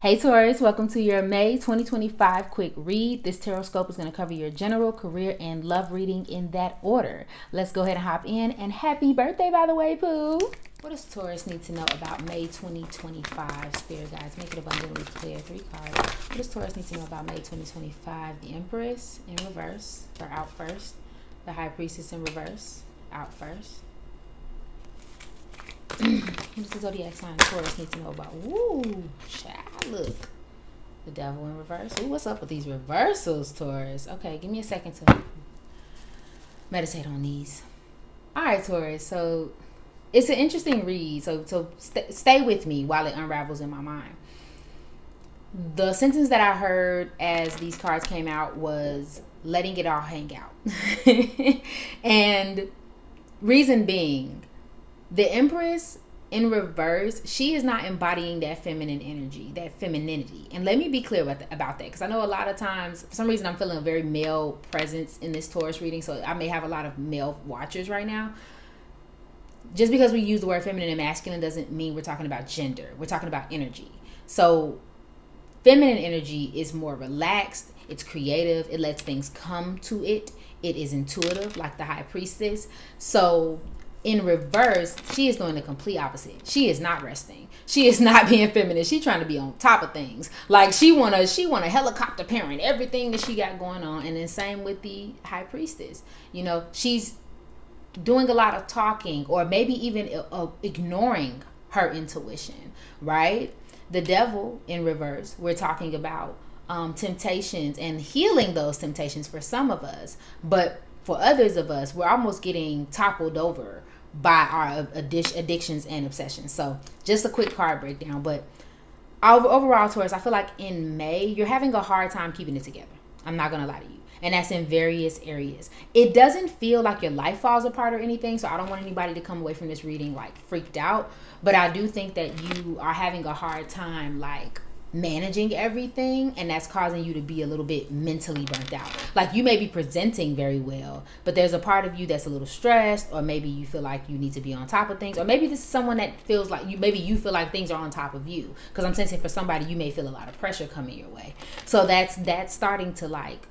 Hey Taurus, welcome to your May 2025 quick read. This Tarotscope is going to cover your general, career, and love reading in that order. Let's go ahead and hop in. And happy birthday, by the way, Pooh. What does Taurus need to know about May 2025? Spirit guides, make it abundantly clear. 3 cards. What does Taurus need to know about May 2025? The Empress in reverse, or out first. The High Priestess in reverse, out first. What does the zodiac sign Taurus need to know about? Ooh, child, look. The Devil in reverse. Ooh, what's up with these reversals, Taurus? Okay, give me a second to meditate on these. All right, Taurus. So it's an interesting read. So stay with me while it unravels in my mind. The sentence that I heard as these cards came out was letting it all hang out. And reason being, the Empress in reverse, she is not embodying that feminine energy, that femininity. And let me be clear about that, because I know a lot of times, for some reason, I'm feeling a very male presence in this Taurus reading, so I may have a lot of male watchers right now. Just because we use the word feminine and masculine doesn't mean we're talking about gender. We're talking about energy. So feminine energy is more relaxed, it's creative, it lets things come to it, it is intuitive, like the High Priestess. So in reverse, she is doing the complete opposite. She is not resting. She is not being feminine. She's trying to be on top of things. Like she wanna helicopter parent everything that she got going on. And then same with the High Priestess. You know, she's doing a lot of talking, or maybe even ignoring her intuition, right? The Devil in reverse, we're talking about temptations and healing those temptations for some of us, but for others of us, we're almost getting toppled over by our addictions and obsessions. So just a quick card breakdown. But overall, Taurus, I feel like in May, you're having a hard time keeping it together. I'm not going to lie to you. And that's in various areas. It doesn't feel like your life falls apart or anything. So I don't want anybody to come away from this reading like freaked out. But I do think that you are having a hard time like managing everything, and that's causing you to be a little bit mentally burnt out. Like you may be presenting very well, but there's a part of you that's a little stressed, or maybe you feel like you need to be on top of things, or maybe this is someone that feels like you feel like things are on top of you, because I'm sensing for somebody you may feel a lot of pressure coming your way. So that's starting to like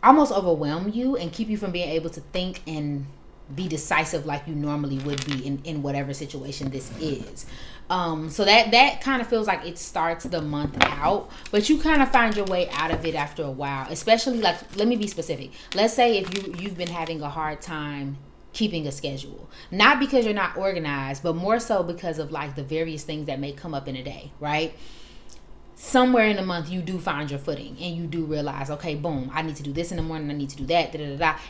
almost overwhelm you and keep you from being able to think and be decisive like you normally would be in whatever situation this is. So that kind of feels like it starts the month out, but you kind of find your way out of it after a while. Especially like, let me be specific. Let's say if you've been having a hard time keeping a schedule, not because you're not organized, but more so because of like the various things that may come up in a day, right? Somewhere in the month you do find your footing and you do realize, okay, boom, I need to do this in the morning, I need to do that,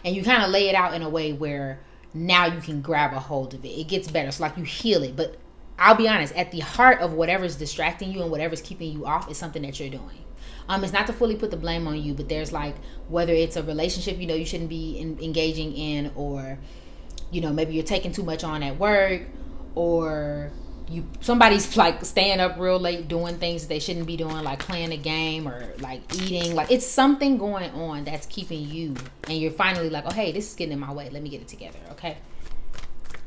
and you kind of lay it out in a way where now you can grab a hold of it. It gets better. So like you heal it. But I'll be honest, at the heart of whatever's distracting you and whatever's keeping you off is something that you're doing. It's not to fully put the blame on you, but there's like, whether it's a relationship you shouldn't be engaging in, or maybe you're taking too much on at work, or somebody's like staying up real late doing things they shouldn't be doing, like playing a game or like eating. Like it's something going on that's keeping you, and you're finally like, oh hey, this is getting in my way, let me get it together. Okay,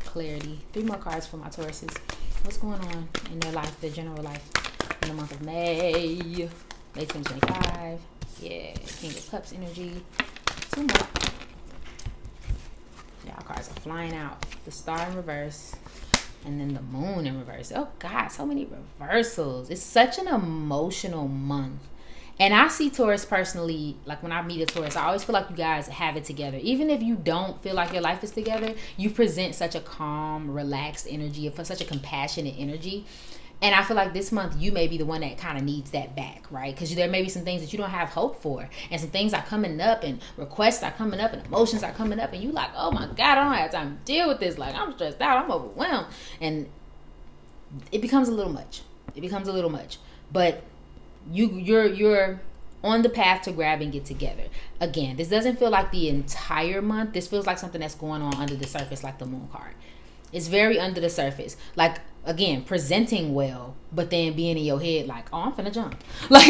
clarity. 3 more cards for my Tauruses. What's going on in their life, their general life, in the month of May 2025? Yeah, King of Cups energy. 2 more. Y'all cards are flying out. The Star in reverse, and then the Moon in reverse. Oh God, so many reversals. It's such an emotional month. And I see Taurus personally, like when I meet a Taurus, I always feel like you guys have it together. Even if you don't feel like your life is together, you present such a calm, relaxed energy, such a compassionate energy. And I feel like this month you may be the one that kind of needs that back, right? Because there may be some things that you don't have hope for, and some things are coming up, and requests are coming up, and emotions are coming up, and you like, oh my God, I don't have time to deal with this. Like I'm stressed out, I'm overwhelmed, and it becomes a little much. But you're on the path to grabbing it together. Again, this doesn't feel like the entire month. This feels like something that's going on under the surface, like the Moon card. It's very under the surface. Like, again, presenting well, but then being in your head like, oh, I'm finna jump. Like,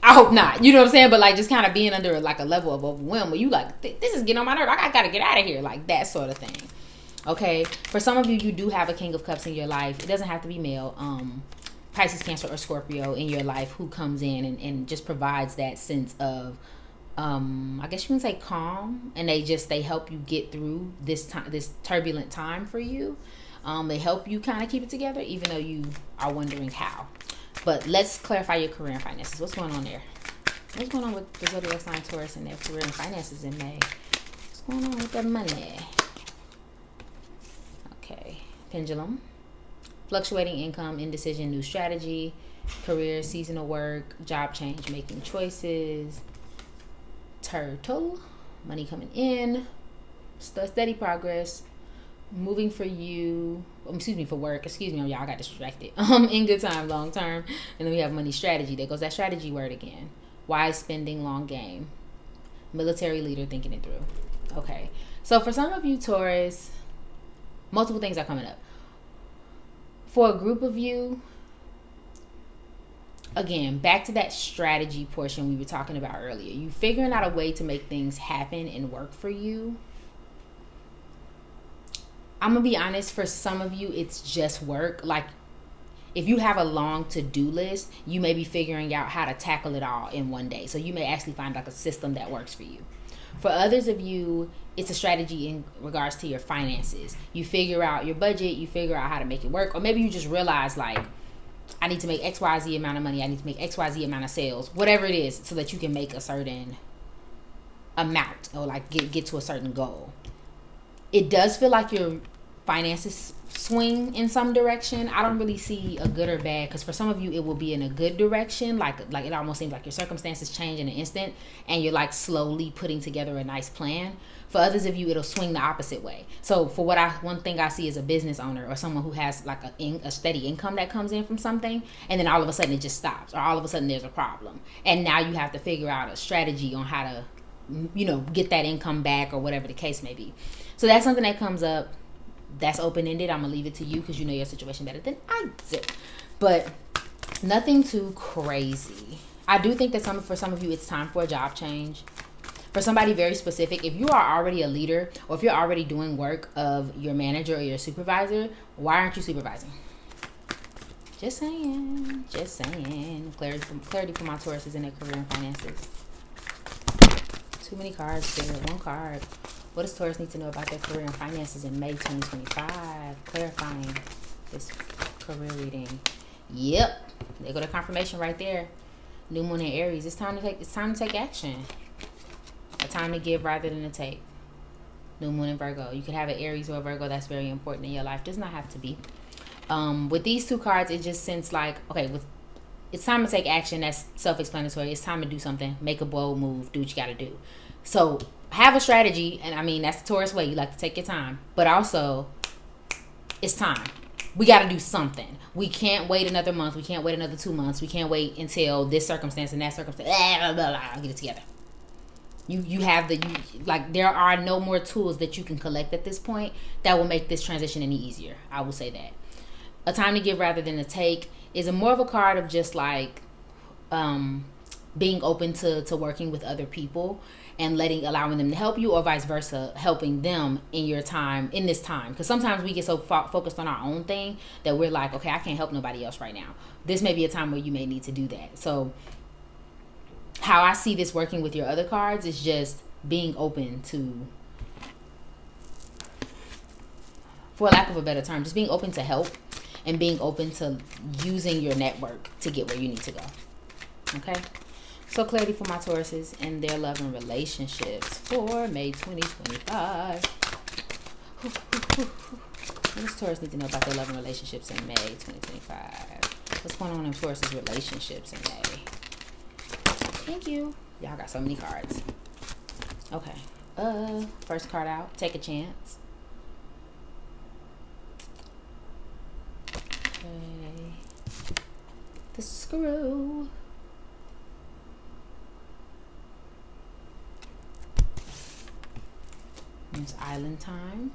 I hope not. You know what I'm saying? But like just kind of being under like a level of overwhelm where you like, this is getting on my nerve. I gotta get out of here. Like that sort of thing. Okay, for some of you, you do have a King of Cups in your life. It doesn't have to be male. Pisces, Cancer, or Scorpio in your life who comes in and just provides that sense of, I guess you can say calm, and they help you get through this time, this turbulent time for you. They help you kind of keep it together, even though you are wondering how. But let's clarify your career and finances. What's going on there? What's going on with the zodiac sign Taurus and their career and finances in May? What's going on with their money? Okay, pendulum. Fluctuating income, indecision, new strategy, career, seasonal work, job change, making choices. Turtle, money coming in, steady progress, moving for you, for work, y'all, I got distracted. In good time, long term. And then we have money strategy. There goes that strategy word again. Wise spending, long game. Military leader, thinking it through. Okay, so for some of you Taurus, multiple things are coming up. For a group of you, again, back to that strategy portion we were talking about earlier. You figuring out a way to make things happen and work for you. I'm going to be honest, for some of you, it's just work. Like, if you have a long to-do list, you may be figuring out how to tackle it all in one day. So you may actually find like a system that works for you. For others of you, it's a strategy in regards to your finances. You figure out your budget, you figure out how to make it work, or maybe you just realize like, I need to make XYZ amount of money, I need to make XYZ amount of sales, whatever it is, so that you can make a certain amount or like get to a certain goal. It does feel like your finances swing in some direction. I don't really see a good or bad, because for some of you it will be in a good direction, like it almost seems like your circumstances change in an instant and you're like slowly putting together a nice plan. For others of you, it'll swing the opposite way. So for one thing I see is a business owner or someone who has like a steady income that comes in from something, and then all of a sudden it just stops, or all of a sudden there's a problem, and now you have to figure out a strategy on how to, get that income back, or whatever the case may be. So that's something that comes up. That's open-ended. I'm gonna leave it to you because you know your situation better than I do, but nothing too crazy. I do think that for some of you it's time for a job change. For somebody very specific, if you are already a leader, or if you're already doing work of your manager or your supervisor, why aren't you supervising? Just saying. Clarity for my Tauruses in their career and finances. Too many cards there. One card. What does Taurus need to know about their career and finances in May 2025? Clarifying this career reading. Yep. There go the confirmation right there. New moon in Aries. It's time to take action. A time to give rather than to take. New moon in Virgo. You could have an Aries or a Virgo that's very important in your life. Does not have to be. With these two cards, it just sense like, okay, it's time to take action. That's self-explanatory. It's time to do something. Make a bold move. Do what you got to do. So have a strategy, and I mean, that's the Taurus way. You like to take your time, but also it's time. We got to do something. We can't wait another month. We can't wait another 2 months. We can't wait until this circumstance and that circumstance. Blah, blah, blah, get it together. You have there are no more tools that you can collect at this point that will make this transition any easier. I will say that. A time to give rather than to take is more of a card of just like being open to working with other people and allowing them to help you, or vice versa, helping them in this time. Because sometimes we get so focused on our own thing that we're like, okay, I can't help nobody else right now. This may be a time where you may need to do that. So how I see this working with your other cards is just being open to, for lack of a better term, just being open to help and being open to using your network to get where you need to go. Okay? So clarity for my Tauruses and their love and relationships for May 2025. What does Taurus need to know about their love and relationships in May 2025? What's going on in Taurus's relationships in May? Thank you. Y'all got so many cards. Okay. First card out. Take a chance. Okay. The Screw. It's Island Time.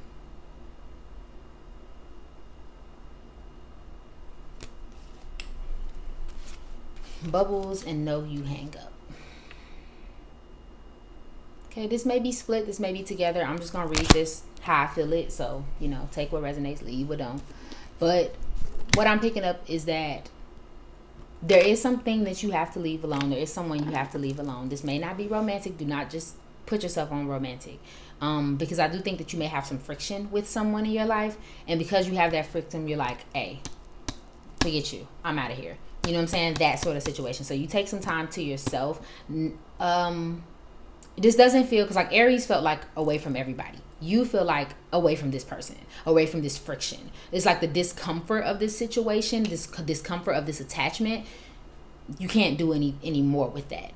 Bubbles and No You Hang Up. Okay, this may be split, this may be together. I'm just going to read this how I feel it. So, take what resonates, leave what don't. But what I'm picking up is that there is something that you have to leave alone. There is someone you have to leave alone. This may not be romantic. Do not just put yourself on romantic. Because I do think that you may have some friction with someone in your life. And because you have that friction, you're like, hey, forget you. I'm out of here. You know what I'm saying? That sort of situation. So you take some time to yourself. This doesn't feel, because like Aries felt like away from everybody. You feel like away from this person, away from this friction. It's like the discomfort of this situation, this discomfort of this attachment. You can't do any more with that.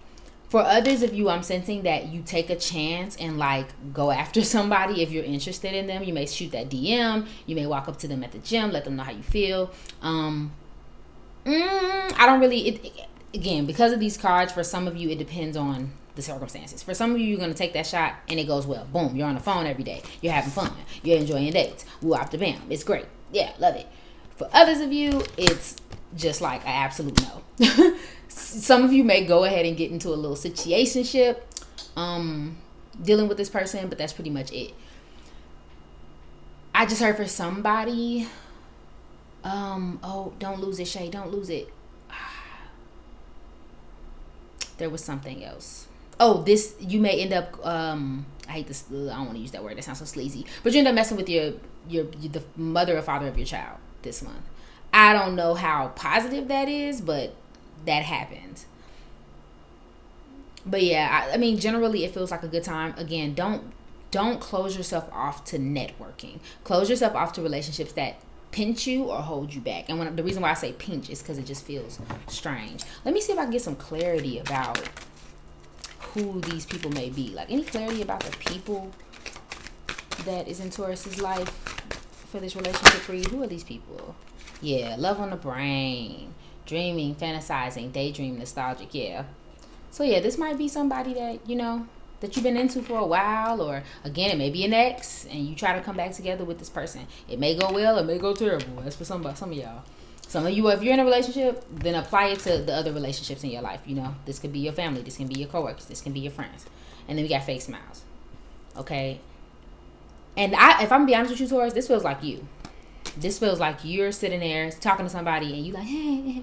For others of you, I'm sensing that you take a chance and like go after somebody if you're interested in them. You may shoot that DM. You may walk up to them at the gym, let them know how you feel. I don't really, again, because of these cards, for some of you, it depends on the circumstances. For some of you, you're going to take that shot and it goes well. Boom, you're on the phone every day. You're having fun. You're enjoying dates. Woo, off the bam. It's great. Yeah, love it. For others of you, it's just like an absolute no. Some of you may go ahead and get into a little situationship dealing with this person, but that's pretty much it. I just heard for somebody, don't lose it, Shay. Don't lose it. There was something else. Oh, this, you may end up, I hate this, I don't want to use that word, that sounds so sleazy, but you end up messing with the mother or father of your child this month. I don't know how positive that is, but that happened. But yeah, I mean, generally it feels like a good time. Again, don't close yourself off to networking. Close yourself off to relationships that pinch you or hold you back. And the reason why I say pinch is because it just feels strange. Let me see if I can get some clarity about who these people may be. Like, any clarity about the people that is in Taurus's life for this relationship for you? Who are these people? Yeah, love on the brain, dreaming, fantasizing, daydream, nostalgic. Yeah. So yeah, this might be somebody that, you know, that you've been into for a while, or again, it may be an ex and you try to come back together with this person. It may go well, it may go terrible. That's for some of y'all. Some of you, if you're in a relationship, then apply it to the other relationships in your life. You know, this could be your family, this can be your coworkers, this can be your friends. And then we got fake smiles. Okay. And if I'm gonna be honest with you, Taurus, this feels like you. This feels like you're sitting there talking to somebody and you like, hey.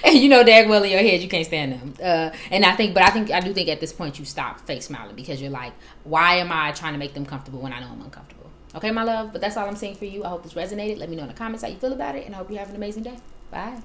And you know dag well in your head you can't stand them. I do think at this point you stop fake smiling, because you're like, why am I trying to make them comfortable when I know I'm uncomfortable? Okay, my love, but that's all I'm saying for you. I hope this resonated. Let me know in the comments how you feel about it, and I hope you have an amazing day. Bye.